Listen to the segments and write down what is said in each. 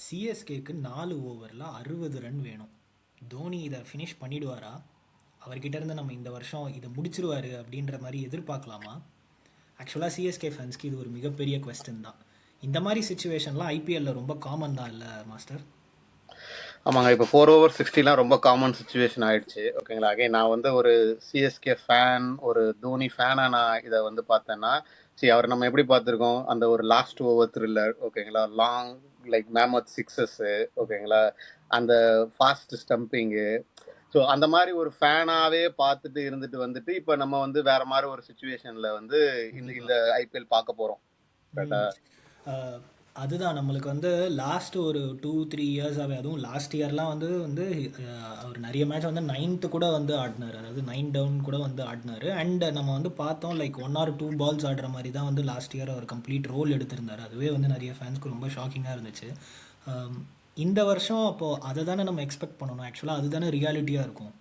சிஎஸ்கேக்கு 4 ஓவரில் 60 ரன் வேணும். தோனி இதை ஃபினிஷ் பண்ணிடுவாரா? அவர்கிட்ட இருந்து நம்ம இந்த வருஷம் இதை முடிச்சிருவாரு அப்படின்ற மாதிரி எதிர்பார்க்கலாமா? ஆக்சுவலாக சிஎஸ்கே ஃபேன்ஸ்க்கு இது ஒரு மிகப்பெரிய கொஸ்டின் தான். இந்த மாதிரி சுச்சுவேஷன்லாம் ஐபிஎல்ல ரொம்ப காமன் தான் இல்லை மாஸ்டர்? ஆமாங்க, இப்போ 4/60 ரொம்ப காமன் சுச்சுவேஷன் ஆயிடுச்சு. ஓகேங்களா. அகைன் நான் வந்து ஒரு சிஎஸ்கே ஃபேன், ஒரு தோனி ஃபேனாக நான் இதை வந்து பார்த்தேன்னா, சரி அவர் நம்ம எப்படி பார்த்துருக்கோம், அந்த ஒரு லாஸ்ட் ஓவர் த்ரில்லர், ஓகேங்களா, லாங் லைக் மேமத் சிக்ஸஸ்ஸு, ஓகேங்களா, அந்த ஃபாஸ்ட் ஸ்டம்பிங்கு. ஸோ அந்த மாதிரி ஒரு ஃபேனாகவே பார்த்துட்டு இருந்துட்டு வந்துட்டு இப்போ நம்ம வந்து வேற மாதிரி ஒரு சுச்சுவேஷனில் வந்து இந்த இந்த ஐபிஎல் பார்க்க போகிறோம். அதுதான் நம்மளுக்கு வந்து லாஸ்ட் ஒரு 2-3 இயர்ஸாகவே, அதுவும் லாஸ்ட் இயர்லாம் வந்து வந்து அவர் நிறைய மேட்ச் வந்து 9th கூட வந்து ஆடினார், அதாவது 9 டவுன் கூட வந்து ஆடினார். அண்ட் நம்ம வந்து பார்த்தோம் லைக் 1 or 2 பால்ஸ் ஆடுற மாதிரி தான் வந்து லாஸ்ட் இயர் அவர் கம்ப்ளீட் ரோல் எடுத்திருந்தார். அதுவே வந்து நிறைய ஃபேன்ஸ்க்கு ரொம்ப ஷாக்கிங்காக இருந்துச்சு. இந்த வருஷம் அப்போது அதை தானே நம்ம எக்ஸ்பெக்ட் பண்ணணும். ஆக்சுவலாக அதுதானே ரியாலிட்டியாக இருக்கும்.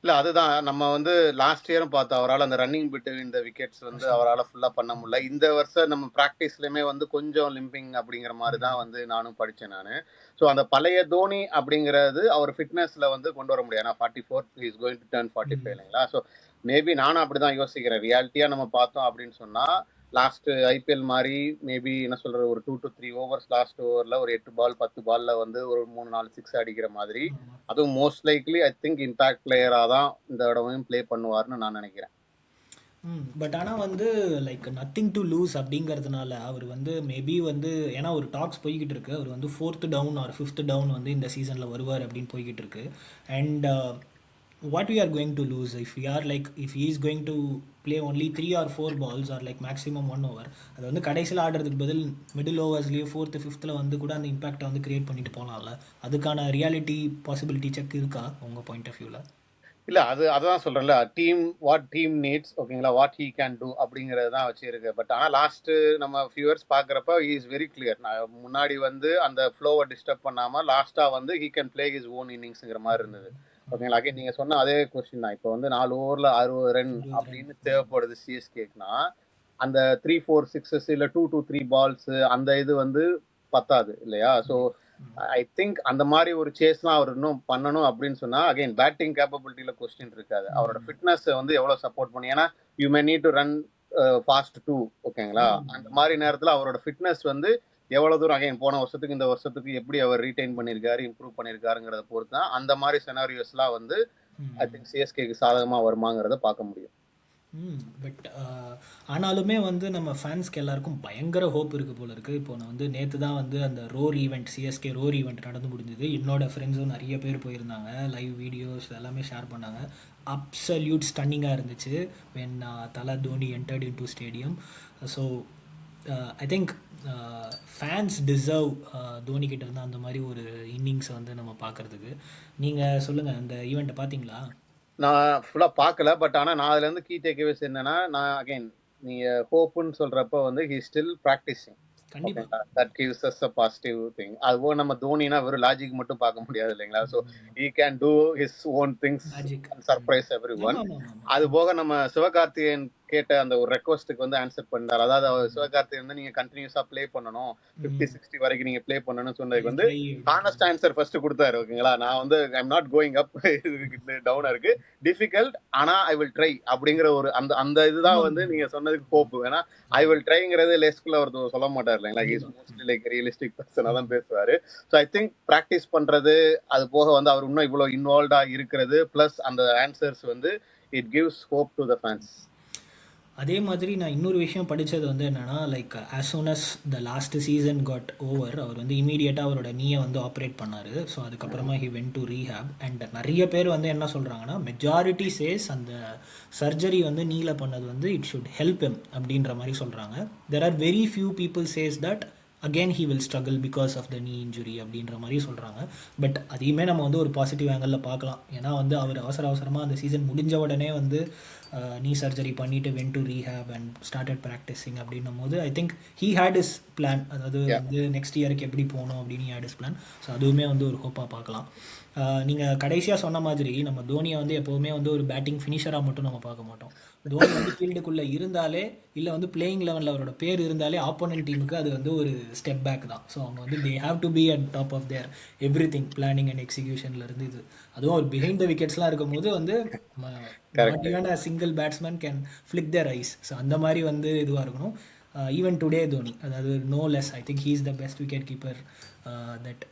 இல்லை, அதுதான் நம்ம வந்து லாஸ்ட் இயரும் பார்த்தோம். அவரால் அந்த ரன்னிங் பிட்டு இந்த விக்கெட்ஸ் வந்து அவரால் ஃபுல்லாக பண்ண முடியல. இந்த வருஷம் நம்ம ப்ராக்டிஸ்லையுமே வந்து கொஞ்சம் லிம்பிங் அப்படிங்கிற மாதிரி தான் வந்து நானும் படித்தேன் நான். ஸோ அந்த பழைய தோனி அப்படிங்கிறது அவர் ஃபிட்னஸில் வந்து கொண்டு வர முடியாது. ஏன்னா 44 இஸ் கோயிங் டு டர்ன் 45 இல்லைங்களா. ஸோ மேபி நானும் அப்படி தான் யோசிக்கிறேன். ரியாலிட்டியாக நம்ம பார்த்தோம் அப்படின்னு சொன்னால் லாஸ்ட் ஐபிஎல் மாதிரி மேபி என்ன சொல்கிறது, ஒரு 2 to 3 ஓவர்ஸ் லாஸ்ட் ஓவரில் ஒரு 8 பால் 10 பாலில் வந்து ஒரு 3-4 சிக்ஸ் அடிக்கிற மாதிரி, அதுவும் most likely I think impact பிளேயராக தான் இந்த இடமும் ப்ளே பண்ணுவார்னு நான் நினைக்கிறேன். பட் ஆனால் வந்து லைக் நத்திங் டு லூஸ் அப்படிங்கிறதுனால அவர் வந்து மேபி வந்து, ஏன்னா ஒரு டாக்ஸ் போய்கிட்டு இருக்கு, அவர் வந்து 4th down R 5th down வந்து இந்த சீசனில் வருவார் அப்படின்னு போய்கிட்டு இருக்கு. And what we are going to lose if we are like if he is going to play only 3 or 4 balls or like maximum 1 over, அது வந்து கடைசியில் ஆடுறதுக்கு பதில் மிடில் ஓவர்ஸ்லேயே 4th 5th வந்து கூட அந்த இம்பாக்டை வந்து கிரியேட் பண்ணிட்டு போகலாம்ல. அதுக்கான ரியாலிட்டி பாசிபிலிட்டி செக் இருக்கா உங்கள் பாயிண்ட் ஆஃப் வியூவில்? இல்லை, அதுதான் சொல்கிறேன்ல, வாட் டீம் நீட்ஸ், ஓகேங்களா, வாட் ஹீ கேன் டூ அப்படிங்கிறது தான் வச்சுருக்கு. பட் ஆனால் லாஸ்ட்டு நம்ம ஃபியூ இயர்ஸ் பார்க்குறப்ப ஹீ இஸ் வெரி கிளியர். நான் முன்னாடி வந்து அந்த ஃப்ளோவை டிஸ்டர்ப் பண்ணாமல் லாஸ்ட்டாக வந்து he can play his own இன்னிங்ஸுங்கிற மாதிரி இருந்தது. ஓகேங்களா. அகைன் நீங்கள் சொன்ன அதே கொஸ்டின் தான். இப்போ வந்து 4 ஓவரில் 60 ரன் அப்படின்னு தேவைப்படுது சிஎஸ்கேக்குனா, அந்த 3-4 சிக்ஸஸ் இல்லை 2 to 3 பால்ஸு அந்த இது வந்து பத்தாது இல்லையா. ஸோ ஐ திங்க் அந்த மாதிரி ஒரு சேஸ்லாம் அவர் இன்னும் பண்ணணும் அப்படின்னு சொன்னால் அகைன் பேட்டிங் கேப்பபிலிட்டியில் கொஸ்டின் இருக்காது. அவரோட ஃபிட்னஸ் வந்து எவ்வளோ சப்போர்ட் பண்ணி, ஏன்னா you may need to run fast too, ஓகேங்களா. அந்த மாதிரி நேரத்தில் அவரோட ஃபிட்னஸ் வந்து எவ்வளோ தூரம் அகைன் போன வருஷத்துக்கு இந்த வருஷத்துக்கு எப்படி அவர் ரீடைன் பண்ணியிருக்காரு, இம்ப்ரூவ் பண்ணியிருக்காருங்கிறத பொறுத்து தான் அந்த மாதிரி செனாரியோஸ்லாம் வந்து ஐ திங்க் சிஎஸ்கேக்கு சாதகமாக வருமாங்கிறத பார்க்க முடியும். பட் ஆனாலுமே வந்து நம்ம ஃபேன்ஸ்க்கு எல்லாருக்கும் பயங்கர ஹோப் இருக்குது போல இருக்குது. இப்போ நான் வந்து நேற்று தான் வந்து அந்த roar event, CSK roar event நடந்து முடிஞ்சது. என்னோட ஃப்ரெண்ட்ஸும் நிறைய பேர் போயிருந்தாங்க, லைவ் வீடியோஸ் எல்லாமே ஷேர் பண்ணாங்க. அப்சல்யூட் ஸ்டன்னிங்காக இருந்துச்சு வென் தலை Dhoni entered in to stadium. So I think fans deserve Dhoni கிட்ட இருந்து அந்த மாதிரி ஒரு இன்னிங்ஸை வந்து நம்ம பார்க்குறதுக்கு. நீங்கள் சொல்லுங்கள், அந்த ஈவெண்ட்டை பார்த்தீங்களா? நான் ஃபுல்லாக பார்க்கல. பட் ஆனால் நான் அதுலேருந்து கீ டேக்அவேஸ் என்னன்னா, நான் அகைன் நீங்கள் ஹோப்புன்னு சொல்கிறப்ப வந்து he still practising. That gives us a positive thing. அதுபோக நம்ம தோனினா வெறும் லாஜிக் மட்டும் பார்க்க முடியாது இல்லைங்களா. So he can do his own things and surprise everyone ஒன். அது போக நம்ம சிவகார்த்திகேயன் கேட்ட அந்த ஒரு ரெக்வஸ்ட்டுக்கு வந்து ஆன்சர் பண்ணார். அதாவது அவர் சிவகார்த்திகேயன் வந்து நீங்கள் கண்டினியூஸாக ப்ளே பண்ணணும், 50-60 வரைக்கும் நீங்கள் ப்ளே பண்ணணும்னு சொன்னதுக்கு வந்து ஹானஸ்ட் ஆன்சர் ஃபர்ஸ்ட் கொடுத்தாரு. ஓகேங்களா. நான் வந்து I am not going up, டவுனாக இருக்கு, டிஃபிகல்ட், ஆனால் ஐ வில் ட்ரை அப்படிங்கிற ஒரு அந்த அந்த இதுதான் வந்து நீங்கள் சொன்னதுக்கு ஹோப்பு. ஏன்னா ஐ வில் ட்ரைங்கிறது லெஸ்க்குள்ள அவர் சொல்ல மாட்டார் இல்லைங்களா. He is mostly like realistic பர்சனாக தான் பேசுவார். ஸோ ஐ திங்க் ப்ராக்டிஸ் பண்ணுறது, அது போக வந்து அவர் இன்னும் இவ்வளோ இன்வால்வ்டாக இருக்கிறது, ப்ளஸ் அந்த ஆன்சர்ஸ் வந்து it gives hope to the fans. அதே மாதிரி நான் இன்னொரு விஷயம் படித்தது வந்து என்னென்னா, like as soon as the last season got over, அவர் வந்து இமீடியட்டாக அவரோட நீயை வந்து ஆப்ரேட் பண்ணார். ஸோ அதுக்கப்புறமா he went to rehab. And நிறைய பேர் வந்து என்ன சொல்கிறாங்கன்னா, மெஜாரிட்டி சேஸ் அந்த சர்ஜரி வந்து நீல பண்ணது வந்து இட் ஷுட் ஹெல்ப் ஹிம் அப்படின்ற மாதிரி சொல்கிறாங்க. There are very few people says that again he will struggle because of the knee injury அப்படின்ற மாதிரி சொல்கிறாங்க. பட் அதையுமே நம்ம வந்து ஒரு பாசிட்டிவ் ஆங்கிளில் பார்க்கலாம். ஏன்னா வந்து அவர் அவசரமாக அந்த சீசன் முடிஞ்ச உடனே வந்து நீ சர்ஜரி பண்ணிவிட்டு went to rehab and started practising அப்படின்னும் போது I think he had is plan, அதாவது வந்து நெக்ஸ்ட் இயருக்கு எப்படி போகணும் அப்படின்னு ஹேட் இஸ் பிளான். ஸோ அதுவுமே வந்து ஒரு ஹோப்பாக பார்க்கலாம். நீங்கள் கடைசியாக சொன்ன மாதிரி நம்ம தோனியை வந்து எப்போவுமே வந்து ஒரு பேட்டிங் ஃபினிஷராக மட்டும் நம்ம பார்க்க மாட்டோம். தோனி வந்து ஃபீல்டுக்குள்ளே இருந்தாலே இல்லை வந்து பிளேயிங் லெவலில் அவரோட பேர் இருந்தாலே ஆப்போனன்ட் டீமுக்கு அது வந்து ஒரு ஸ்டெப் பேக் தான். ஸோ அவங்க வந்து they have to be at top of their everything, planning and எக்ஸிக்யூஷன்லேருந்து இது அதுவும் ஒரு பிஹைண்ட் த விக்கெட்ஸ்லாம் இருக்கும்போது வந்து single batsman can flick their eyes. So அந்த மாதிரி வந்து இதுவாக இருக்கணும். ஈவன் டுடே தோனி, அதாவது no less, I think he is the best wicket keeper that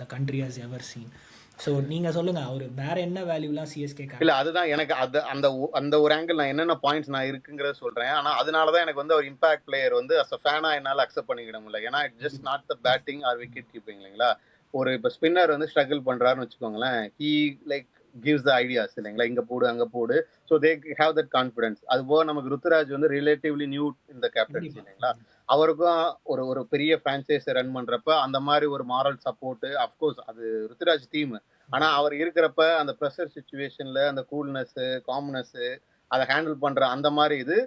the country has ever seen. So நீங்கள் சொல்லுங்கள், அவர் வேற என்ன வேல்யூலாம் சிஎஸ்கே இல்ல அதுதான் எனக்கு அந்த ஒரு ஆங்கிள் நான் என்னென்ன பாயிண்ட்ஸ் நான் இருக்குங்கிறத சொல்றேன். ஆனா அதனால தான் எனக்கு வந்து ஒரு இம்பாக்ட் பிளேயர் வந்து அஸ் அ ஃபேனா என்னால அக்செப்ட் பண்ணிக்கிட முடியல. ஏன்னா it just not the batting or wicket keeping இல்லைங்களா. ஒரு இப்போ ஸ்பின்னர் வந்து ஸ்ட்ரகிள் பண்றாருன்னு வச்சுக்கோங்களேன், he like gives the ideas இல்லைங்களா, இங்க போடு அங்க போடு. So they have that confidence. அது போக நமக்கு ருத்துராஜ் வந்து ரிலேட்டிவ்லி நியூ இந்த கேப்டன்சி இல்லைங்களா, அவருக்கும் ஒரு பெரிய பிரான்ச்சைஸை ரன் பண்றப்ப அந்த மாதிரி ஒரு மாரல் சப்போர்ட், அஃப்கோர்ஸ் அது ருத்துராஜ் டீம். ஆனா அவர் இருக்கிறப்ப அந்த ப்ரெஷர் சுச்சுவேஷன்ல அந்த கூல்னஸ் காம்னஸ் அதை ஹேண்டில் பண்ற அந்த மாதிரி இது.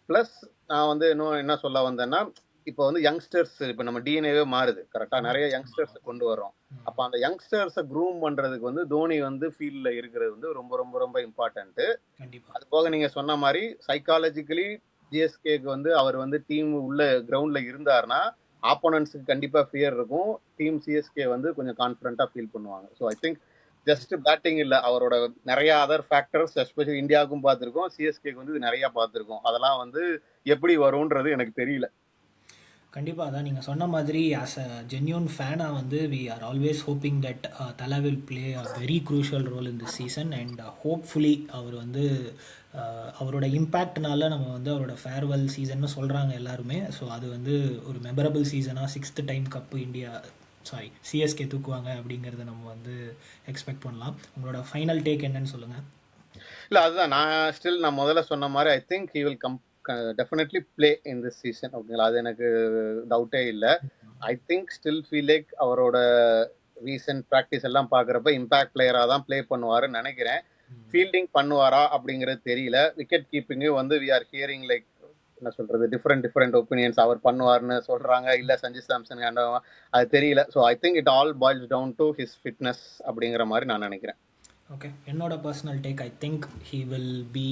பிளஸ் நான் வந்து இன்னும் என்ன சொல்ல வந்தேன்னா, இப்போ வந்து யங்ஸ்டர்ஸ், இப்போ நம்ம டிஎன்ஏவே மாறுது கரெக்டா, நிறைய யங்ஸ்டர்ஸ் கொண்டு வர்றோம். அப்ப அந்த யங்ஸ்டர்ஸை க்ரூம் பண்றதுக்கு வந்து தோனி வந்து ஃபீல்ட்ல இருக்கிறது வந்து ரொம்ப ரொம்ப ரொம்ப இம்பார்ட்டன்ட். அது போக நீங்க சொன்ன மாதிரி சைக்காலஜிக்கலி ஜிஎஸ்கேக்கு வந்து அவர் வந்து டீம் உள்ள கிரவுண்ட்ல இருந்தாருன்னா ஆப்போனன்ட்ஸுக்கு கண்டிப்பா ஃபியர் இருக்கும். டீம் சிஎஸ்கே வந்து கொஞ்சம் கான்ஃபிடென்ட்டா ஃபீல் பண்ணுவாங்க. So I think just batting இல்லை, அவரோட நிறைய அதர் ஃபேக்டர்ஸ் எஸ்பெஷலி இந்தியாவுக்கும் பார்த்துருக்கோம், சிஎஸ்கேக்கு வந்து நிறைய பார்த்துருக்கோம். அதெல்லாம் வந்து எப்படி வரும்ன்றது எனக்கு தெரியல. கண்டிப்பாக அதான் நீங்கள் சொன்ன மாதிரி ஆஸ் அ ஜென்யூன் ஃபேனாக வந்து we are always hoping that Thala will play a very crucial role in this season. And hopefully அவர் வந்து அவரோட இம்பேக்ட்னால நம்ம வந்து அவரோட ஃபேர்வெல் சீசன்னு சொல்கிறாங்க எல்லாருமே. ஸோ அது வந்து ஒரு மெமரபிள் சீசனாக 6th time cup India CSK தூக்குவாங்க அப்படிங்கிறத நம்ம வந்து எக்ஸ்பெக்ட் பண்ணலாம். உங்களோட ஃபைனல் டேக் என்னன்னு சொல்லுங்கள். இல்லை அதுதான் நான் முதல்ல சொன்ன மாதிரி I think he will definitely play in this season. ஓகேங்களா, அது எனக்கு டவுட்டே இல்லை. I think still feel like அவரோட ரீசன்ட் ப்ராக்டிஸ் எல்லாம் பார்க்குறப்ப இம்பாக்ட் பிளேயராக தான் பிளே பண்ணுவாருன்னு நினைக்கிறேன். ஃபீல்டிங் பண்ணுவாரா அப்படிங்கிறது தெரியல. விக்கெட் கீப்பிங்கும் வந்து வி ஆர் ஹியரிங் லைக் என்ன சொல்றது, டிஃப்ரெண்ட் ஒப்பீனியன்ஸ். அவர் பண்ணுவார்னு சொல்றாங்க, இல்ல சஞ்சு சாம்சன் அது தெரியல. So I think it all boils down to his fitness அப்படிங்கிற மாதிரி நான் நினைக்கிறேன். ஓகே, என்னோட personal take, I think he will be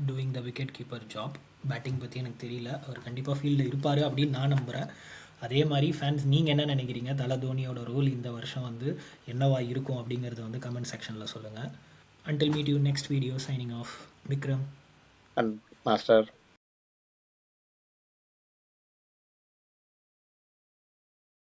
doing the wicket keeper job. Batting பற்றி எனக்கு தெரியல, அவர் கண்டிப்பாக ஃபீல்டில் இருப்பார் அப்படின்னு நான் நம்புகிறேன். அதே மாதிரி ஃபேன்ஸ் நீங்கள் என்ன நினைக்கிறீங்க, தல தோனியோட ரோல் இந்த வருஷம் வந்து என்னவா இருக்கும் அப்படிங்கிறத வந்து கமெண்ட் செக்ஷனில் சொல்லுங்கள். Until meet you next video, signing off, Vikram and Master.